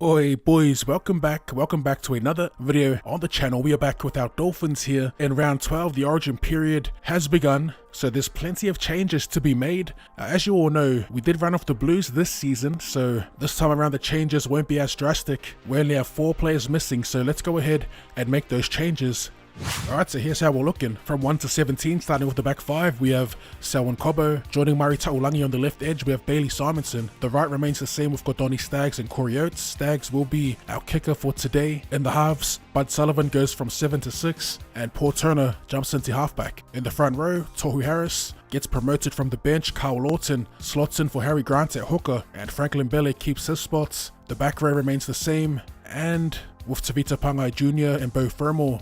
Oi boys, welcome back to another video on the channel. We are back with our Dolphins here. In round 12, the origin period has begun, so there's plenty of changes to be made. As you all know, we did run off the Blues this season, so this time around the changes won't be as drastic. We only have 4 players missing, so let's go ahead and make those changes. Alright, so here's how we're looking. From 1 to 17, starting with the back 5, we have Selwyn Cobbo. Joining Murray Taulangi on the left edge, we have Bailey Simonson. The right remains the same with Kotoni Staggs and Corey Oates. Staggs will be our kicker for today. In the halves, Bud Sullivan goes from 7 to 6, and Paul Turner jumps into halfback. In the front row, Tohu Harris gets promoted from the bench. Kyle Lawton slots in for Harry Grant at hooker, and Franklin Bele keeps his spots. The back row remains the same, and with Tavita Pangai Jr. and Bo Fermor,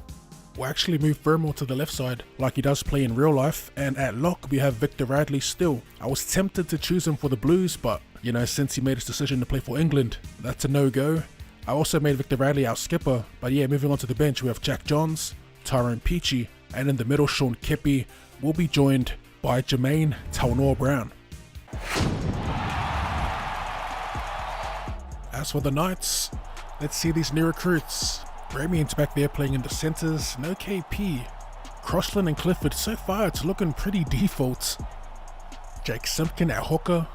we'll actually move Fermor to the left side like he does play in real life. And at lock we have Victor Radley still. I was tempted to choose him for the Blues, but you know, since he made his decision to play for England, that's a no-go. I also made Victor Radley our skipper, but yeah, moving on to the bench we have Jack Johns, Tyrone Peachy, and in the middle Sean Kepi will be joined by Jermaine Taunor Brown. As for the Knights, let's see these new recruits. Ramian's back there playing in the centres, no KP. Crossland and Clifford, so far it's looking pretty default. Jake Simpkin at hooker.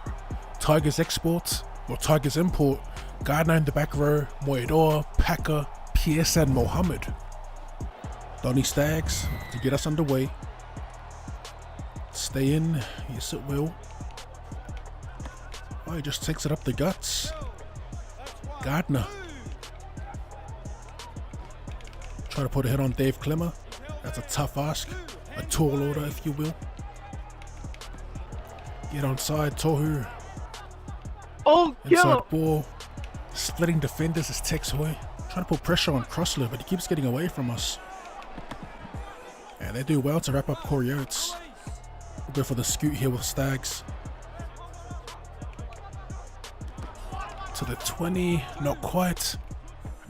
Tigers export, or Tigers import. Gardner in the back row, Moedor, Packer, Pierce and Mohammed. Kotoni Staggs to get us underway. Stay in, yes it will. Oh, he just takes it up the guts. Gardner. Try to put a hit on Dave Clemmer. That's a tough ask. A tall order, if you will. Get onside, Tohu. Oh, inside ball. Splitting defenders is Tex Hoy. Trying to put pressure on Crossler, but he keeps getting away from us. And they do well to wrap up Corey Oates. We'll go for the scoot here with Staggs. To the 20, not quite.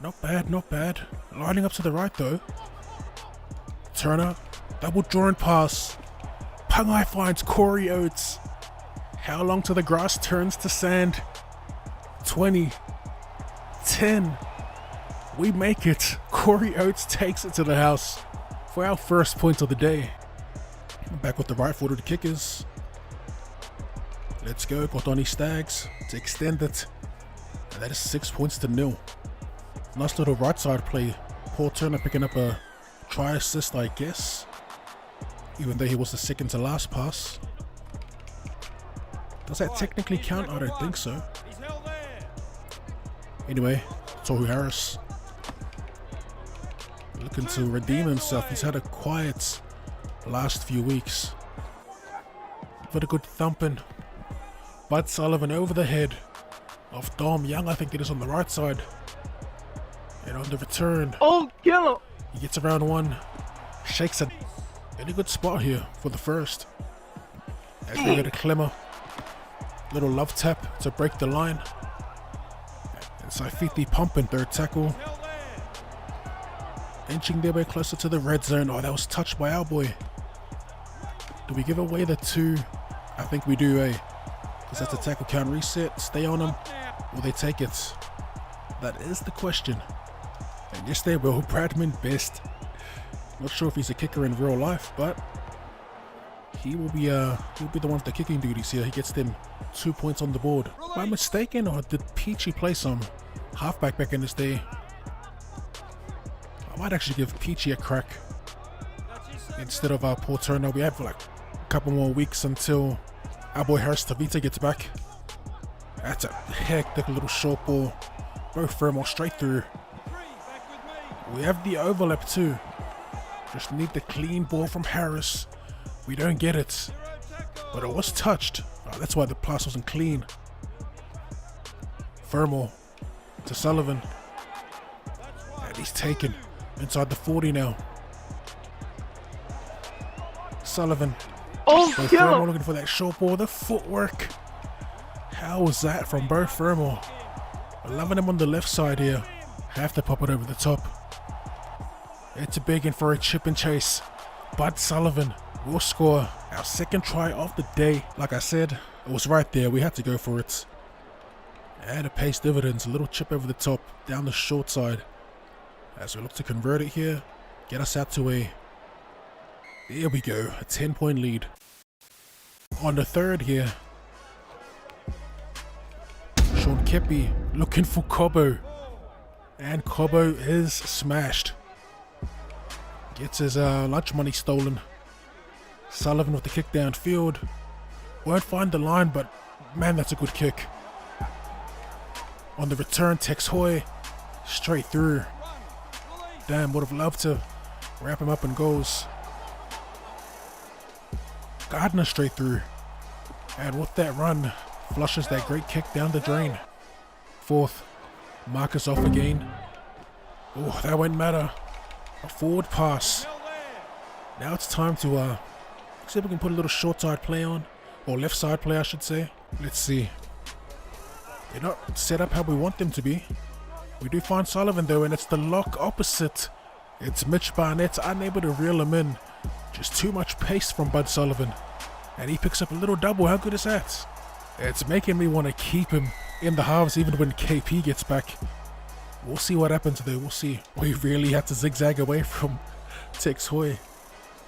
Not bad, not bad. Lining up to the right though. Turner, double draw and pass. Pangai finds Corey Oates. How long till the grass turns to sand? 20, 10. We make it. Corey Oates takes it to the house for our first point of the day. Back with the right-footed kickers. Let's go, Kotoni Staggs to extend it. And that is 6 points to 0. Nice little right side play. Paul Turner picking up a try assist, I guess. Even though he was the second to last pass. Does that technically count? I don't think so. Anyway, Tohu Harris looking to redeem himself. He's had a quiet last few weeks. But a good thumping. Bud Sullivan over the head of Dom Young, I think it is, on the right side. And on the return, oh, kill him. He gets around one, shakes it. In a good spot here for the first. As we go to Clemmer. Little love tap to break the line. And Saifiti pumping third tackle. Inching their way closer to the red zone. Oh, that was touched by our boy. Do we give away the 2? I think we do, eh? Because that's a tackle count reset. Stay on him. Will they take it? That is the question. And yes, they will. Bradman best. Not sure if he's a kicker in real life, but he'll be the one with the kicking duties here. He gets them 2 points on the board. Am I mistaken, or did Peachy play some halfback back in this day? I might actually give Peachy a crack instead of our Paul Turner. We have like a couple more weeks until our boy Harris Tavita gets back. That's a hectic little short ball. Both Fermor straight through. We have the overlap too. Just need the clean ball from Harris. We don't get it. But it was touched. Oh, that's why the pass wasn't clean. Fermor to Sullivan. And he's taken inside the 40 now. Sullivan. Oh, Bo Fermor looking for that short ball. The footwork. How was that from Bo Fermor? Loving him on the left side here. Have to pop it over the top. It's a big one for a chip and chase. Bud Sullivan will score our second try of the day. Like I said, it was right there. We had to go for it. And it pays dividends. A little chip over the top, down the short side. As we look to convert it here, get us out to a... There we go, a 10-point lead. On the third here. Sean Kepi looking for Cobo. And Cobo is smashed. Gets his lunch money stolen. Sullivan with the kick downfield. Won't find the line, but man, that's a good kick. On the return, Tex Hoy straight through. Damn, would have loved to wrap him up in goals. Gardner straight through. And with that run, flushes that great kick down the drain. Fourth, Marcus off again. Oh, that won't matter. A forward pass. Now it's time to see if we can put a little short side play on. Or left side play, I should say. Let's see. They're not set up how we want them to be. We do find Sullivan though, and it's the lock opposite. It's Mitch Barnett unable to reel him in. Just too much pace from Bud Sullivan. And he picks up a little double. How good is that? It's making me want to keep him in the halves even when KP gets back. We'll see what happens there. We'll see. We really had to zigzag away from Tex Hoy.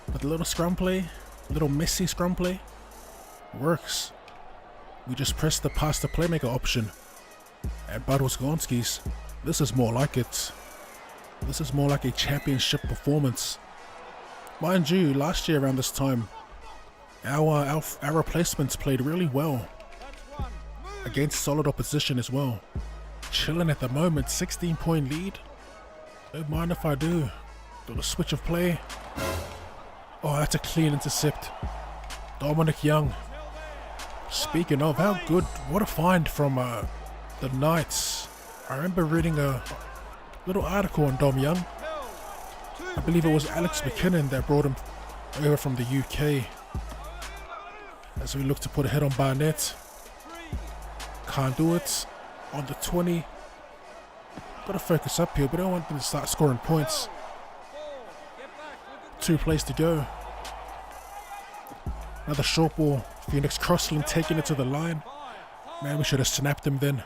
But the little scrum play, little messy scrum play, works. We just pressed the pass to playmaker option. And Bud was Gonski's. This is more like it. This is more like a championship performance. Mind you, last year around this time, our replacements played really well. Against solid opposition as well. Chilling at the moment, 16-point lead. Don't mind if I do. Little switch of play. Oh, that's a clean intercept. Dominic Young. Speaking of, how good, what a find from the Knights. I remember reading a little article on Dom Young. I believe it was Alex McKinnon that brought him over from the UK. As we look to put a hit on Barnett. Can't do it. On the 20. Gotta focus up here, but I don't want them to start scoring points. 2 plays to go. Another short ball. Phoenix Crossland taking it to the line. Man, we should have snapped him then.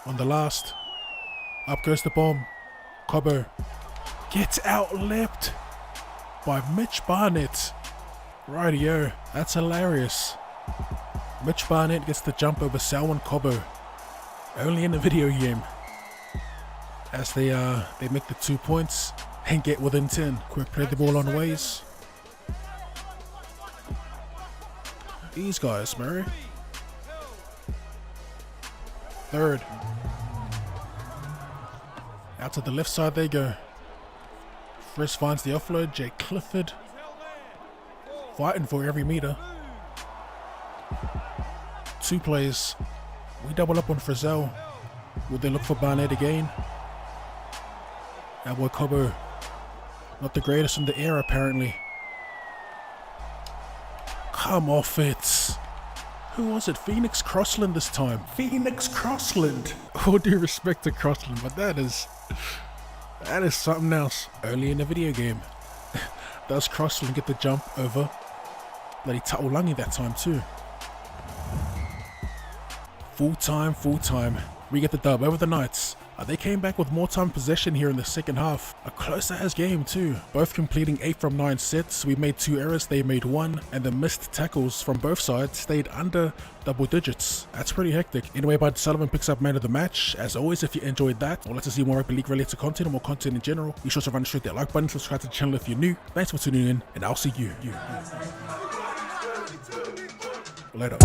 On the last. Up goes the bomb. Cobo gets out-leapt by Mitch Barnett. Rightio, that's hilarious. Mitch Barnett gets the jump over Selwyn Cobo. Only in the video game. As they make the 2 points and get within 10. Quick play the ball on Ways. These guys, Murray. Third. Out to the left side they go. Frisk finds the offload. Jake Clifford fighting for every meter. 2 plays. We double up on Frizzell. Would they look for Barnett again? Our boy Cobo, not the greatest in the air apparently. Come off it. Who was it? Phoenix Crossland this time. Phoenix Crossland. All due respect to Crossland, but that is something else. Only in a video game. Does Crossland get the jump over bloody Ta'ulangi that time too? Full time. We get the dub over the Knights. They came back with more time possession here in the second half. A closer as game too. Both completing 8 from 9 sets. We made 2 errors, they made 1. And the missed tackles from both sides stayed under double digits. That's pretty hectic. Anyway, Bud Sullivan picks up man of the match. As always, if you enjoyed that or like to see more Rugby League related content or more content in general, be sure to run straight that like button, subscribe to the channel if you're new. Thanks for tuning in, and I'll see you. Later.